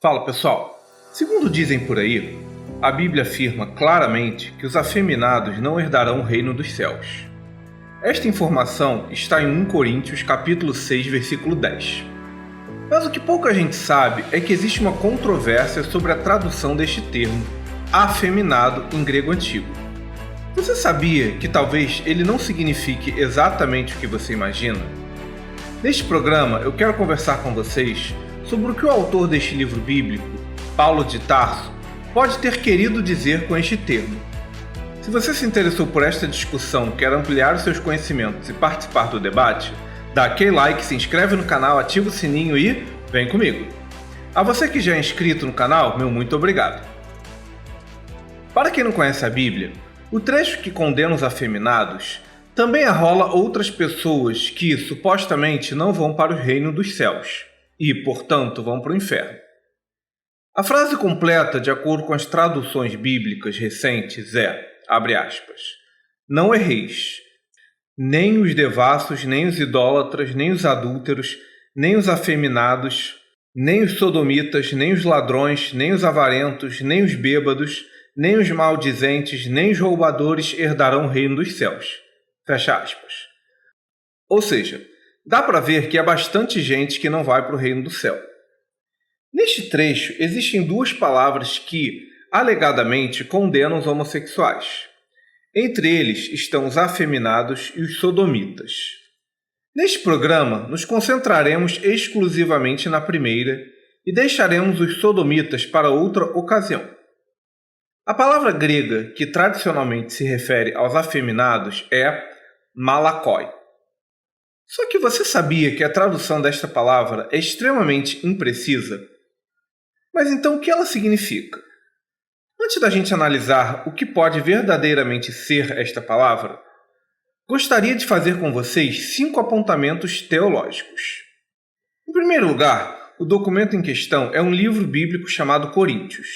Fala pessoal, segundo dizem por aí, a Bíblia afirma claramente que os afeminados não herdarão o reino dos céus. Esta informação está em 1 Coríntios capítulo 6, versículo 10. Mas o que pouca gente sabe é que existe uma controvérsia sobre a tradução deste termo, afeminado em grego antigo. Você sabia que talvez ele não signifique exatamente o que você imagina? Neste programa eu quero conversar com vocês sobre o que o autor deste livro bíblico, Paulo de Tarso, pode ter querido dizer com este termo. Se você se interessou por esta discussão, quer ampliar os seus conhecimentos e participar do debate, dá aquele like, se inscreve no canal, ativa o sininho e vem comigo. A você que já é inscrito no canal, meu muito obrigado. Para quem não conhece a Bíblia, o trecho que condena os afeminados também arrola outras pessoas que supostamente não vão para o reino dos céus e, portanto, vão para o inferno. A frase completa, de acordo com as traduções bíblicas recentes, é, abre aspas, não erreis, nem os devassos, nem os idólatras, nem os adúlteros, nem os afeminados, nem os sodomitas, nem os ladrões, nem os avarentos, nem os bêbados, nem os maldizentes, nem os roubadores herdarão o reino dos céus. Fecha aspas. Ou seja, dá para ver que há bastante gente que não vai para o reino do céu. Neste trecho, existem duas palavras que, alegadamente, condenam os homossexuais. Entre eles estão os afeminados e os sodomitas. Neste programa, nos concentraremos exclusivamente na primeira e deixaremos os sodomitas para outra ocasião. A palavra grega que tradicionalmente se refere aos afeminados é malakoi. Só que você sabia que a tradução desta palavra é extremamente imprecisa? Mas então o que ela significa? Antes da gente analisar o que pode verdadeiramente ser esta palavra, gostaria de fazer com vocês 5 apontamentos teológicos. Em primeiro lugar, o documento em questão é um livro bíblico chamado Coríntios.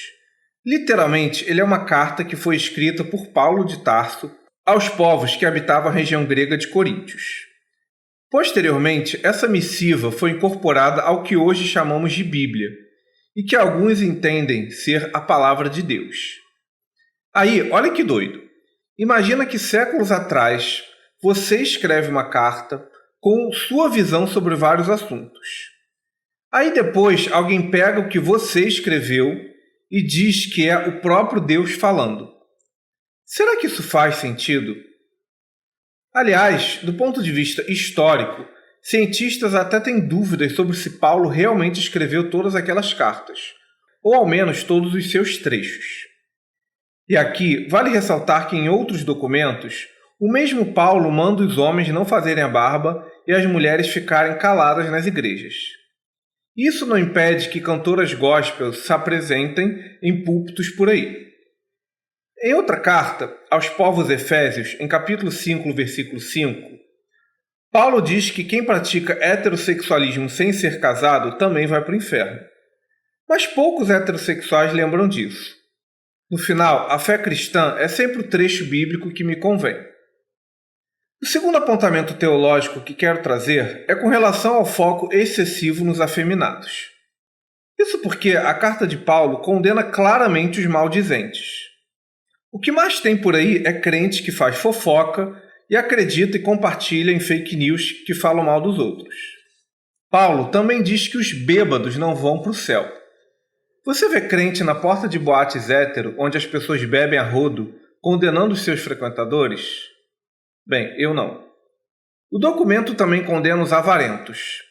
Literalmente, ele é uma carta que foi escrita por Paulo de Tarso aos povos que habitavam a região grega de Coríntios. Posteriormente, essa missiva foi incorporada ao que hoje chamamos de Bíblia, e que alguns entendem ser a palavra de Deus. Aí, olha que doido. Imagina que séculos atrás você escreve uma carta com sua visão sobre vários assuntos. Aí depois alguém pega o que você escreveu e diz que é o próprio Deus falando. Será que isso faz sentido? Aliás, do ponto de vista histórico, cientistas até têm dúvidas sobre se Paulo realmente escreveu todas aquelas cartas, ou ao menos todos os seus trechos. E aqui, vale ressaltar que em outros documentos, o mesmo Paulo manda os homens não fazerem a barba e as mulheres ficarem caladas nas igrejas. Isso não impede que cantoras gospel se apresentem em púlpitos por aí. Em outra carta, aos povos efésios, em capítulo 5, versículo 5, Paulo diz que quem pratica heterossexualismo sem ser casado também vai para o inferno. Mas poucos heterossexuais lembram disso. No final, a fé cristã é sempre o trecho bíblico que me convém. O segundo apontamento teológico que quero trazer é com relação ao foco excessivo nos afeminados. Isso porque a carta de Paulo condena claramente os maldizentes. O que mais tem por aí é crente que faz fofoca e acredita e compartilha em fake news que falam mal dos outros. Paulo também diz que os bêbados não vão para o céu. Você vê crente na porta de boates hétero, onde as pessoas bebem a rodo, condenando os seus frequentadores? Bem, eu não. O documento também condena os avarentos.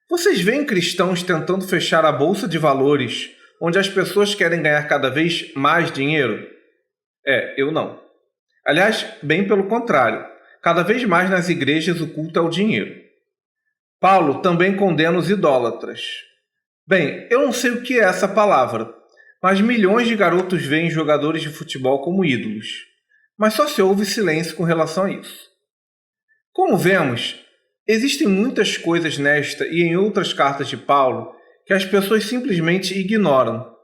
Vocês veem cristãos tentando fechar a bolsa de valores, onde as pessoas querem ganhar cada vez mais dinheiro? Eu não. Aliás, bem pelo contrário. Cada vez mais nas igrejas o culto é o dinheiro. Paulo também condena os idólatras. Bem, eu não sei o que é essa palavra, mas milhões de garotos veem jogadores de futebol como ídolos. Mas só se ouve silêncio com relação a isso. Como vemos, existem muitas coisas nesta e em outras cartas de Paulo que as pessoas simplesmente ignoram.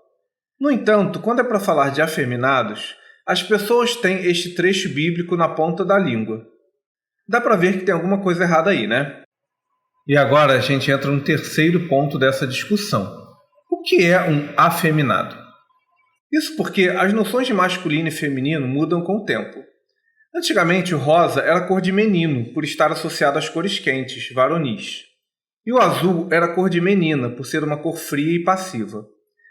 No entanto, quando é para falar de afeminados, as pessoas têm este trecho bíblico na ponta da língua. Dá para ver que tem alguma coisa errada aí, né? E agora a gente entra no terceiro ponto dessa discussão, O que é um afeminado? Isso porque as noções de masculino e feminino mudam com o tempo. Antigamente, o rosa era cor de menino, por estar associado às cores quentes, varonis. E o azul era cor de menina, por ser uma cor fria e passiva,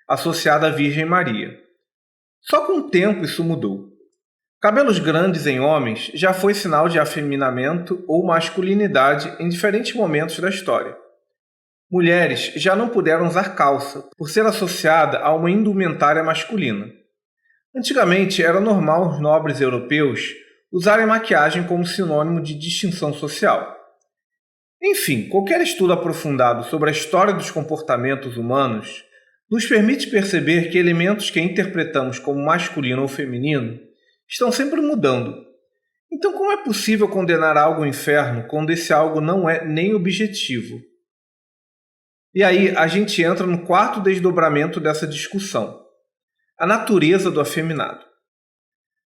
associada à Virgem Maria. Só com o tempo isso mudou. Cabelos grandes em homens já foi sinal de afeminamento ou masculinidade em diferentes momentos da história. Mulheres já não puderam usar calça, por ser associada a uma indumentária masculina. Antigamente era normal os nobres europeus usarem maquiagem como sinônimo de distinção social. Enfim, qualquer estudo aprofundado sobre a história dos comportamentos humanos nos permite perceber que elementos que interpretamos como masculino ou feminino estão sempre mudando. Então, como é possível condenar algo ao inferno quando esse algo não é nem objetivo? E aí a gente entra no quarto desdobramento dessa discussão: a natureza do afeminado.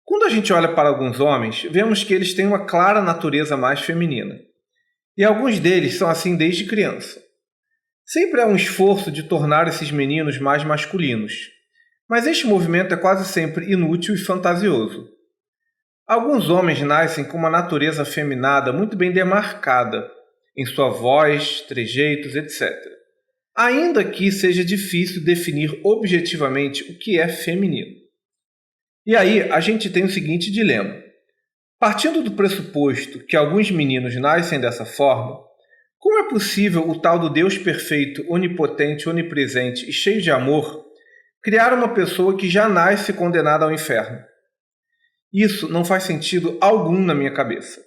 Quando a gente olha para alguns homens, vemos que eles têm uma clara natureza mais feminina. E alguns deles são assim desde criança. Sempre há um esforço de tornar esses meninos mais masculinos, mas este movimento é quase sempre inútil e fantasioso. Alguns homens nascem com uma natureza afeminada muito bem demarcada, em sua voz, trejeitos, etc. Ainda que seja difícil definir objetivamente o que é feminino. E aí a gente tem o seguinte dilema. Partindo do pressuposto que alguns meninos nascem dessa forma, como é possível o tal do Deus perfeito, onipotente, onipresente e cheio de amor criar uma pessoa que já nasce condenada ao inferno? Isso não faz sentido algum na minha cabeça.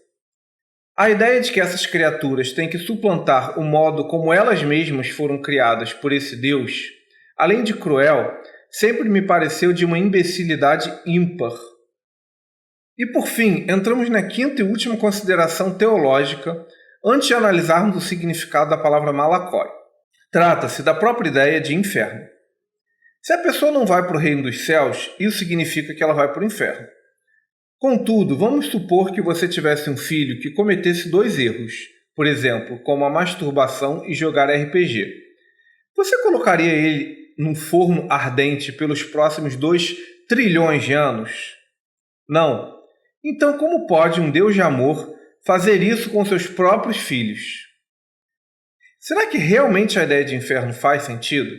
A ideia de que essas criaturas têm que suplantar o modo como elas mesmas foram criadas por esse Deus, além de cruel, sempre me pareceu de uma imbecilidade ímpar. E por fim, entramos na quinta e última consideração teológica antes de analisarmos o significado da palavra malakoi. Trata-se da própria ideia de inferno. Se a pessoa não vai para o reino dos céus, isso significa que ela vai para o inferno. Contudo, vamos supor que você tivesse um filho que cometesse 2 erros, por exemplo, como a masturbação e jogar RPG. Você colocaria ele num forno ardente pelos próximos 2 trilhões de anos? Não. Então, como pode um Deus de amor fazer isso com seus próprios filhos? Será que realmente a ideia de inferno faz sentido?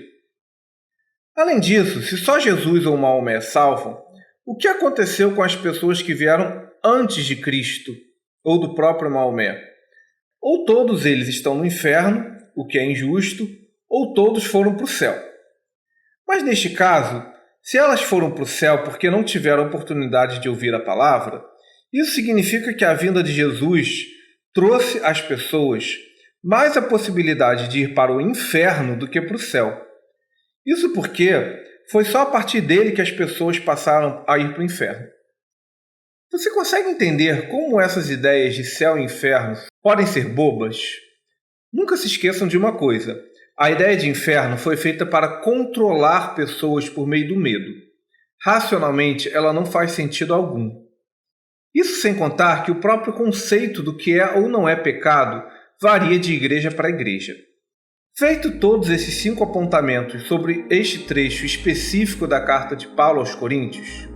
Além disso, se só Jesus ou Maomé salvam, o que aconteceu com as pessoas que vieram antes de Cristo ou do próprio Maomé? Ou todos eles estão no inferno, o que é injusto, ou todos foram para o céu. Mas neste caso, se elas foram para o céu porque não tiveram oportunidade de ouvir a palavra, isso significa que a vinda de Jesus trouxe às pessoas mais a possibilidade de ir para o inferno do que para o céu. Isso porque foi só a partir dele que as pessoas passaram a ir para o inferno. Você consegue entender como essas ideias de céu e inferno podem ser bobas? Nunca se esqueçam de uma coisa: a ideia de inferno foi feita para controlar pessoas por meio do medo. Racionalmente, ela não faz sentido algum. Isso sem contar que o próprio conceito do que é ou não é pecado varia de igreja para igreja. Feito todos esses 5 apontamentos sobre este trecho específico da carta de Paulo aos Coríntios,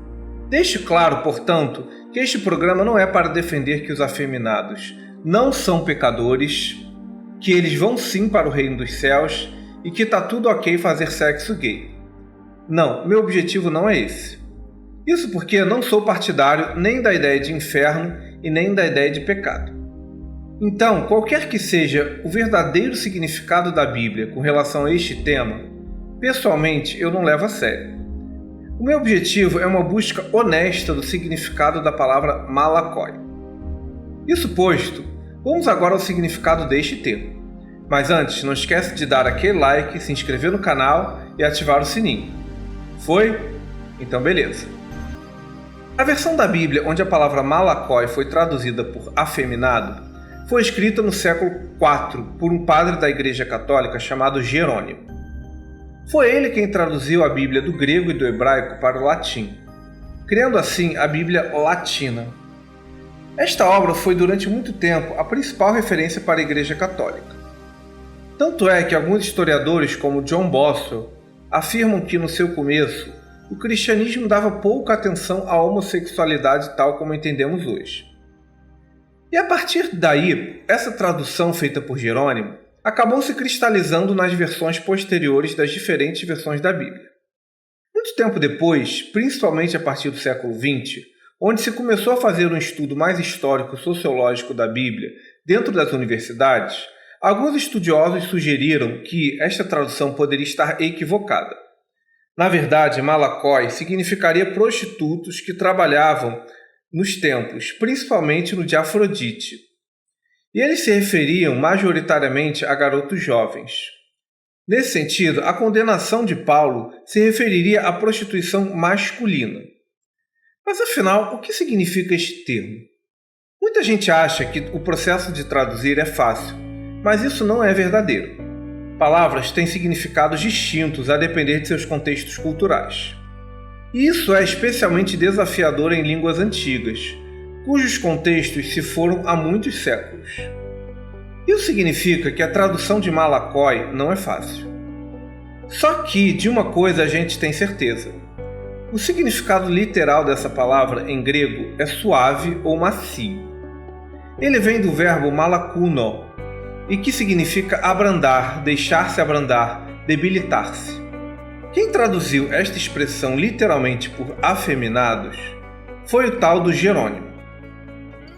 deixe claro, portanto, que este programa não é para defender que os afeminados não são pecadores, que eles vão sim para o reino dos céus e que está tudo ok fazer sexo gay. Não, meu objetivo não é esse. Isso porque não sou partidário nem da ideia de inferno e nem da ideia de pecado. Então, qualquer que seja o verdadeiro significado da Bíblia com relação a este tema, pessoalmente eu não levo a sério. O meu objetivo é uma busca honesta do significado da palavra malakoi. Isso posto, vamos agora ao significado deste termo. Mas antes, não esquece de dar aquele like, se inscrever no canal e ativar o sininho. Foi? Então beleza. A versão da Bíblia onde a palavra malakoi foi traduzida por afeminado foi escrita no século IV por um padre da Igreja Católica chamado Jerônimo. Foi ele quem traduziu a Bíblia do grego e do hebraico para o latim, criando assim a Bíblia Latina. Esta obra foi durante muito tempo a principal referência para a Igreja Católica. Tanto é que alguns historiadores como John Boswell afirmam que no seu começo o cristianismo dava pouca atenção à homossexualidade tal como entendemos hoje. E a partir daí, essa tradução feita por Jerônimo acabou se cristalizando nas versões posteriores das diferentes versões da Bíblia. Muito tempo depois, principalmente a partir do século XX, onde se começou a fazer um estudo mais histórico-sociológico da Bíblia dentro das universidades, alguns estudiosos sugeriram que esta tradução poderia estar equivocada. Na verdade, malakoi significaria prostitutos que trabalhavam nos templos, principalmente no de Afrodite. E eles se referiam majoritariamente a garotos jovens. Nesse sentido, a condenação de Paulo se referiria à prostituição masculina. Mas afinal, o que significa este termo? Muita gente acha que o processo de traduzir é fácil, mas isso não é verdadeiro. Palavras têm significados distintos a depender de seus contextos culturais. E isso é especialmente desafiador em línguas antigas, cujos contextos se foram há muitos séculos. Isso significa que a tradução de malakoi não é fácil. Só que de uma coisa a gente tem certeza. O significado literal dessa palavra em grego é suave ou macio. Ele vem do verbo malakuno, e que significa abrandar, deixar-se abrandar, debilitar-se. Quem traduziu esta expressão literalmente por afeminados foi o tal do Jerônimo.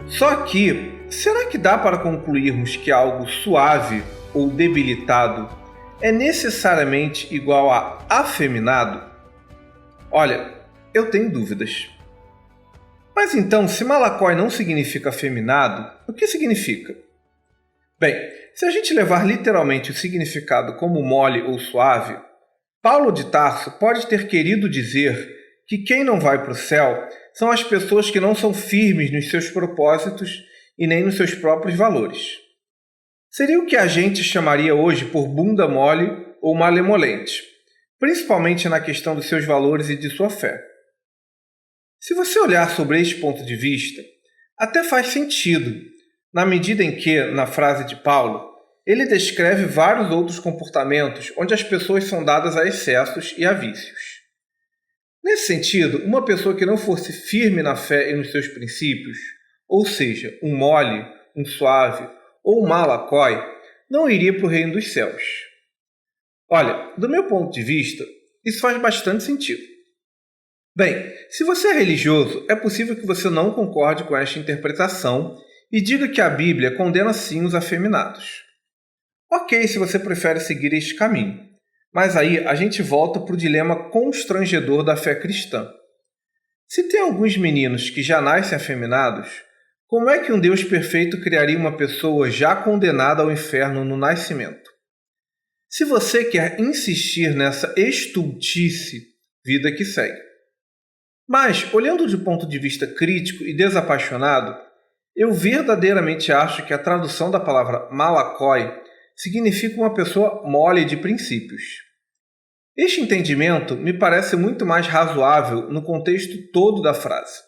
Só que, será que dá para concluirmos que algo suave ou debilitado é necessariamente igual a afeminado? Olha, eu tenho dúvidas. Mas então, se malakoi não significa afeminado, o que significa? Bem, se a gente levar literalmente o significado como mole ou suave, Paulo de Tarso pode ter querido dizer que quem não vai para o céu são as pessoas que não são firmes nos seus propósitos e nem nos seus próprios valores. Seria o que a gente chamaria hoje por bunda mole ou malemolente, principalmente na questão dos seus valores e de sua fé. Se você olhar sobre este ponto de vista, até faz sentido, na medida em que, na frase de Paulo, ele descreve vários outros comportamentos onde as pessoas são dadas a excessos e a vícios. Nesse sentido, uma pessoa que não fosse firme na fé e nos seus princípios, ou seja, um mole, um suave ou um malakoi, não iria para o reino dos céus. Olha, do meu ponto de vista, isso faz bastante sentido. Bem, se você é religioso, é possível que você não concorde com esta interpretação e diga que a Bíblia condena sim os afeminados. Ok, se você prefere seguir este caminho, mas aí a gente volta para o dilema constrangedor da fé cristã. Se tem alguns meninos que já nascem afeminados, como é que um Deus perfeito criaria uma pessoa já condenada ao inferno no nascimento? Se você quer insistir nessa estultice, vida que segue. Mas, olhando de ponto de vista crítico e desapaixonado, eu verdadeiramente acho que a tradução da palavra malakoi significa uma pessoa mole de princípios. Este entendimento me parece muito mais razoável no contexto todo da frase.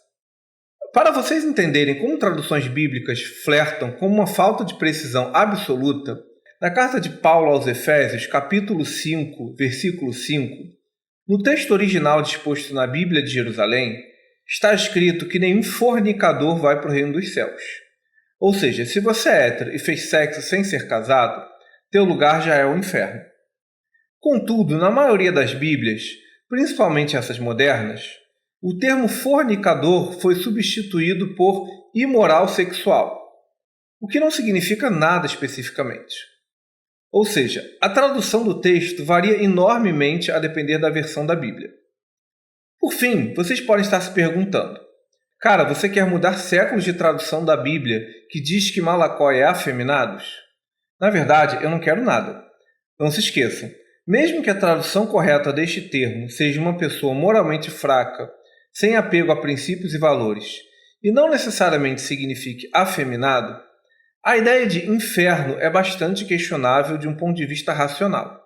Para vocês entenderem como traduções bíblicas flertam com uma falta de precisão absoluta, na carta de Paulo aos Efésios, capítulo 5, versículo 5, no texto original disposto na Bíblia de Jerusalém, está escrito que nenhum fornicador vai para o reino dos céus. Ou seja, se você é hétero e fez sexo sem ser casado, teu lugar já é o inferno. Contudo, na maioria das Bíblias, principalmente essas modernas, o termo fornicador foi substituído por imoral sexual, o que não significa nada especificamente. Ou seja, a tradução do texto varia enormemente a depender da versão da Bíblia. Por fim, vocês podem estar se perguntando: cara, você quer mudar séculos de tradução da Bíblia que diz que malakoi é afeminados? Na verdade, eu não quero nada. Não se esqueçam, mesmo que a tradução correta deste termo seja uma pessoa moralmente fraca, sem apego a princípios e valores, e não necessariamente signifique afeminado, a ideia de inferno é bastante questionável de um ponto de vista racional.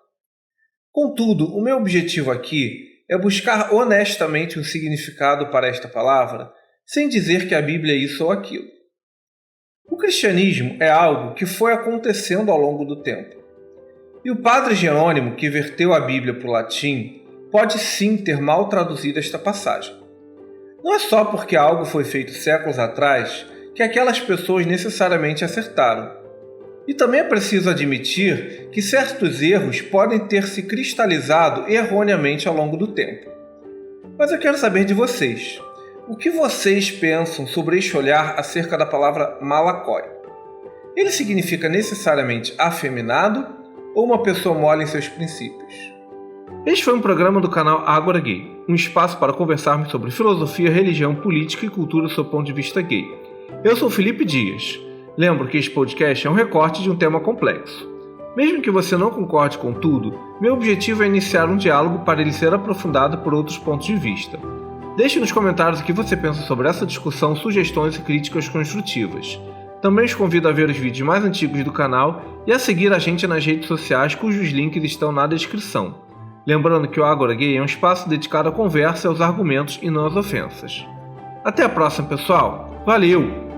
Contudo, o meu objetivo aqui é buscar honestamente um significado para esta palavra, sem dizer que a Bíblia é isso ou aquilo. O cristianismo é algo que foi acontecendo ao longo do tempo. E o padre Jerônimo, que verteu a Bíblia para o latim, pode sim ter mal traduzido esta passagem. Não é só porque algo foi feito séculos atrás que aquelas pessoas necessariamente acertaram. E também é preciso admitir que certos erros podem ter se cristalizado erroneamente ao longo do tempo. Mas eu quero saber de vocês. O que vocês pensam sobre este olhar acerca da palavra malakói? Ele significa necessariamente afeminado ou uma pessoa mole em seus princípios? Este foi um programa do canal Ágora Gay, um espaço para conversarmos sobre filosofia, religião, política e cultura sob o ponto de vista gay. Eu sou Felipe Dias. Lembro que este podcast é um recorte de um tema complexo. Mesmo que você não concorde com tudo, meu objetivo é iniciar um diálogo para ele ser aprofundado por outros pontos de vista. Deixe nos comentários o que você pensa sobre essa discussão, sugestões e críticas construtivas. Também os convido a ver os vídeos mais antigos do canal e a seguir a gente nas redes sociais, cujos links estão na descrição. Lembrando que o Ágora Gay é um espaço dedicado à conversa e aos argumentos e não às ofensas. Até a próxima, pessoal! Valeu!